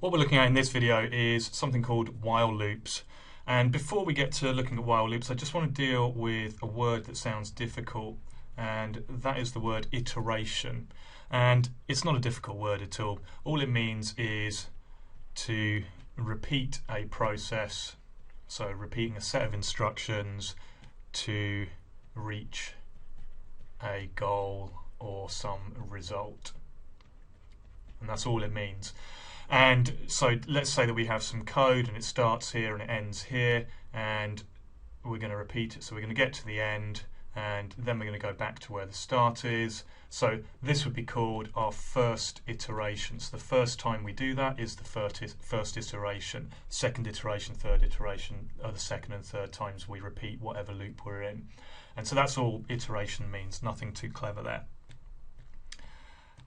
What we're looking at in this video is something called while loops. And before we get to looking at while loops, I just want to deal with a word that sounds difficult, and that is the word iteration. And it's not a difficult word at all. All it means is to repeat a process, so repeating a set of instructions to reach a goal or some result. And that's all it means. And so let's say that we have some code and it starts here and it ends here, and we're going to repeat it. So we're going to get to the end and then we're going to go back to where the start is. So this would be called our first iteration. So the first time we do that is the first iteration. Second iteration, third iteration are the second and third times we repeat whatever loop we're in. And so that's all iteration means, nothing too clever there.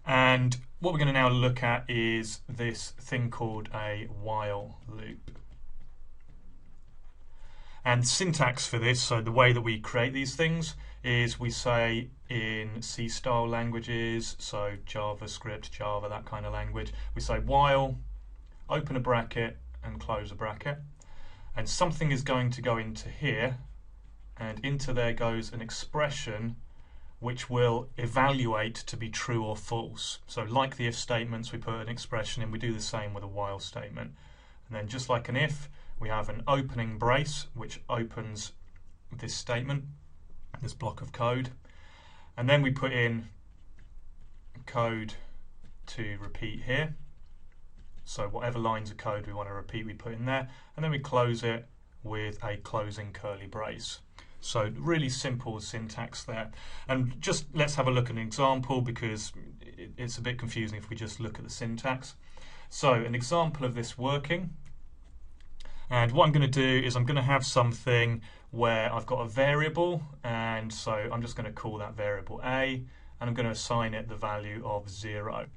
And what we're going to now look at is this thing called a while loop. And syntax for this, so the way that we create these things, is we say in C-style languages, so JavaScript, Java, that kind of language, we say while, open a bracket and close a bracket, and something is going to go into here, and into there goes an expression which will evaluate to be true or false. So like the if statements, we put an expression in, we do the same with a while statement. And then just like an if, we have an opening brace which opens this statement, this block of code, and then we put in code to repeat here. So whatever lines of code we want to repeat, we put in there, and then we close it with a closing curly brace. So really simple syntax there. And just let's have a look at an example, because it's a bit confusing if we just look at the syntax. So an example of this working, and what I'm going to do is I'm going to have something where I've got a variable, and so I'm just going to call that variable A, and I'm going to assign it the value of 0.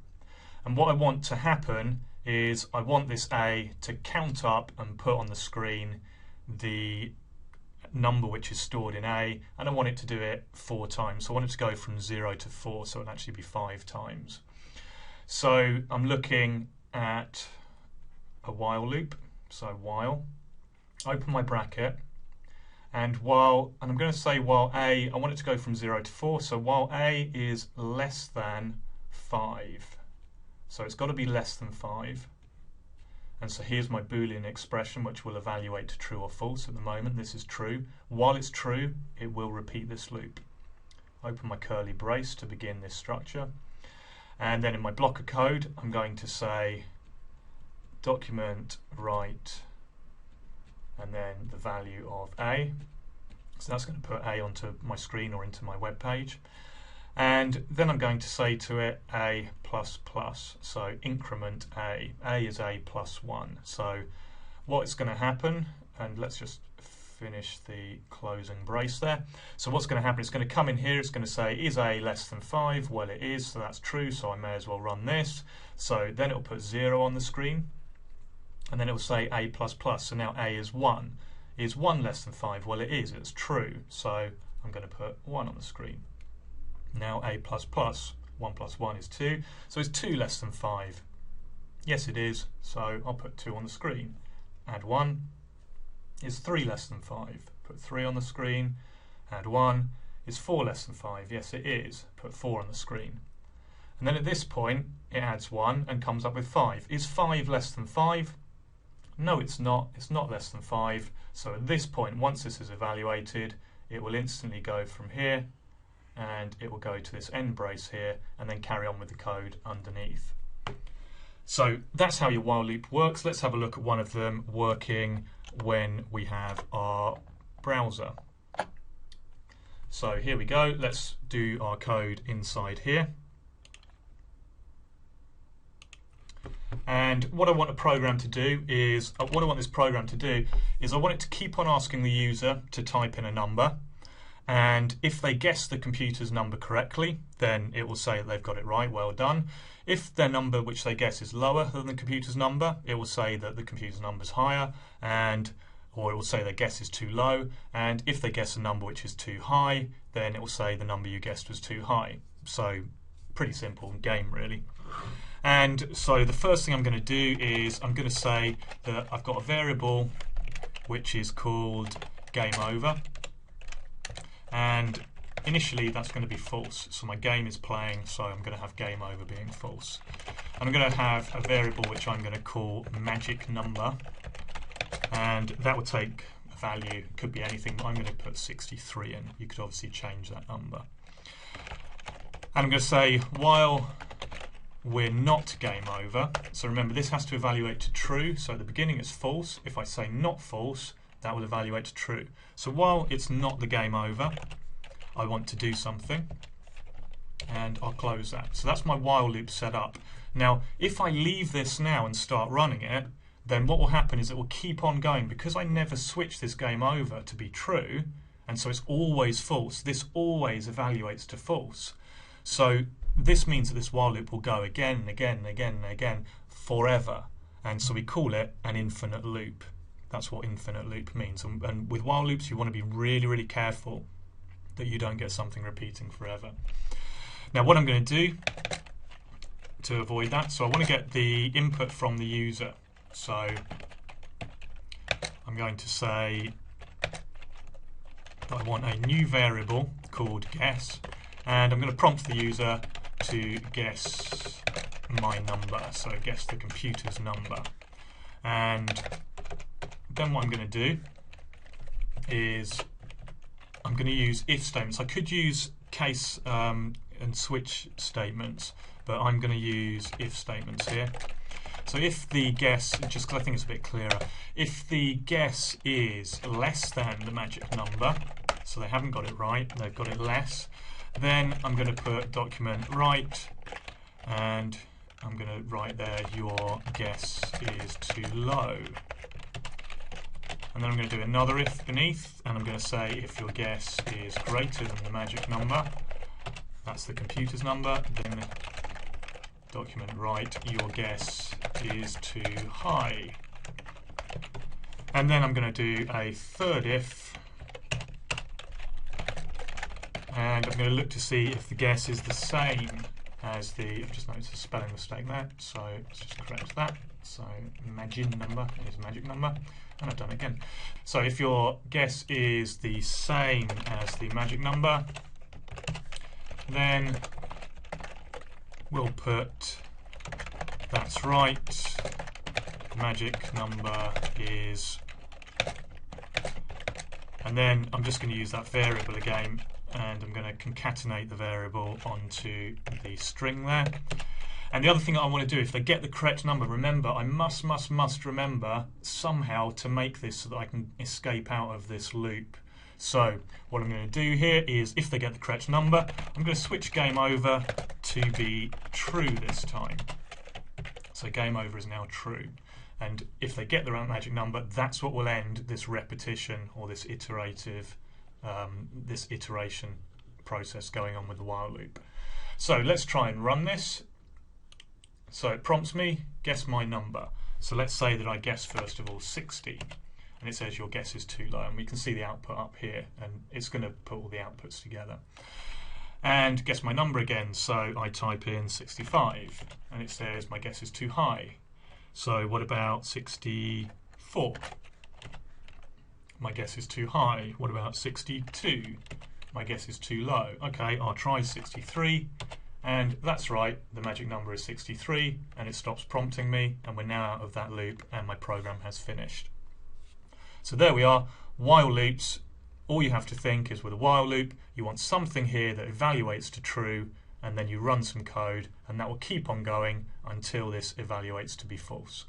And what I want to happen is I want this A to count up and put on the screen the number which is stored in A, and I want it to do it 4 times. So I want it to go from 0 to 4, so it'll actually be 5 times. So I'm looking at a while loop. So while, open my bracket, and I'm going to say while A, I want it to go from 0 to 4, so while A is less than 5. So it's got to be less than 5. And so here's my Boolean expression which will evaluate to true or false. At the moment this is true. While it's true, it will repeat this loop. Open my curly brace to begin this structure. And then in my block of code, I'm going to say document write and then the value of A. So that's going to put A onto my screen or into my web page. And then I'm going to say to it A++, so increment A. A is A plus 1. So what's going to happen, and let's just finish the closing brace there. So what's going to happen, it's going to come in here, it's going to say, is A less than 5? Well, it is, so that's true, so I may as well run this. So then it'll put 0 on the screen, and then it will say A++, so now A is 1. Is 1 less than 5? Well, it is, it's true, so I'm going to put 1 on the screen. Now A++, 1 plus 1 is 2, so is 2 less than 5? Yes, it is, so I'll put 2 on the screen. Add 1, is 3 less than 5? Put 3 on the screen. Add 1, is 4 less than 5? Yes, it is. Put 4 on the screen. And then at this point, it adds 1 and comes up with 5. Is 5 less than 5? No, it's not. It's not less than 5. So at this point, once this is evaluated, it will instantly go from here and it will go to this end brace here and then carry on with the code underneath. So that's how your while loop works. Let's have a look at one of them working when we have our browser. So here we go. Let's do our code inside here. And what I want a program to do is, I want it to keep on asking the user to type in a number. And if they guess the computer's number correctly, then it will say that they've got it right, well done. If their number which they guess is lower than the computer's number, it will say that the computer's number is higher, or it will say their guess is too low. And if they guess a number which is too high, then it will say the number you guessed was too high. So pretty simple game really. And so the first thing I'm going to do is I'm going to say that I've got a variable which is called game over, and initially that's going to be false, so my game is playing, so I'm going to have game over being false. And I'm going to have a variable which I'm going to call magic number, and that will take a value, could be anything, but I'm going to put 63 in. You could obviously change that number. And I'm going to say while we're not game over, so remember this has to evaluate to true, so at the beginning it's false. If I say not false, that will evaluate to true. So while it's not the game over, I want to do something, and I'll close that. So that's my while loop set up. Now if I leave this now and start running it, then what will happen is it will keep on going, because I never switch this game over to be true, and so it's always false. This always evaluates to false. So this means that this while loop will go again and again and again and again forever, and so we call it an infinite loop. That's what infinite loop means. And with while loops you want to be really, really careful that you don't get something repeating forever. Now what I'm going to do to avoid that, so I want to get the input from the user. So I'm going to say I want a new variable called guess, and I'm going to prompt the user to guess my number, so guess the computer's number. And then what I'm going to do is I'm going to use if statements. I could use case and switch statements, but I'm going to use if statements here. So if the guess, just because I think it's a bit clearer, if the guess is less than the magic number, so they haven't got it right, they've got it less, then I'm going to put document write, and I'm going to write there your guess is too low. And then I'm going to do another if beneath, and I'm going to say if your guess is greater than the magic number, that's the computer's number, then document write your guess is too high. And then I'm going to do a third if, and I'm going to look to see if the guess is the same as the, I've just noticed a spelling mistake there, so let's just correct that. So magic number is magic number, and I've done it again. So if your guess is the same as the magic number, then we'll put that's right, magic number is, and then I'm just going to use that variable again, and I'm going to concatenate the variable onto the string there. And the other thing I want to do, if they get the correct number, remember I must remember somehow to make this so that I can escape out of this loop. So what I'm going to do here is, if they get the correct number, I'm going to switch game over to be true this time. So game over is now true. And if they get the right magic number, that's what will end this repetition or this iterative, this iteration process going on with the while loop. So let's try and run this. So it prompts me, guess my number. So let's say that I guess first of all 60. And it says your guess is too low, and we can see the output up here, and it's going to put all the outputs together. And guess my number again, so I type in 65, and it says my guess is too high. So what about 64? My guess is too high. What about 62? My guess is too low. Okay, I'll try 63, and that's right, the magic number is 63, and it stops prompting me, and we're now out of that loop, and my program has finished. So there we are, while loops. All you have to think is with a while loop, you want something here that evaluates to true, and then you run some code, and that will keep on going until this evaluates to be false.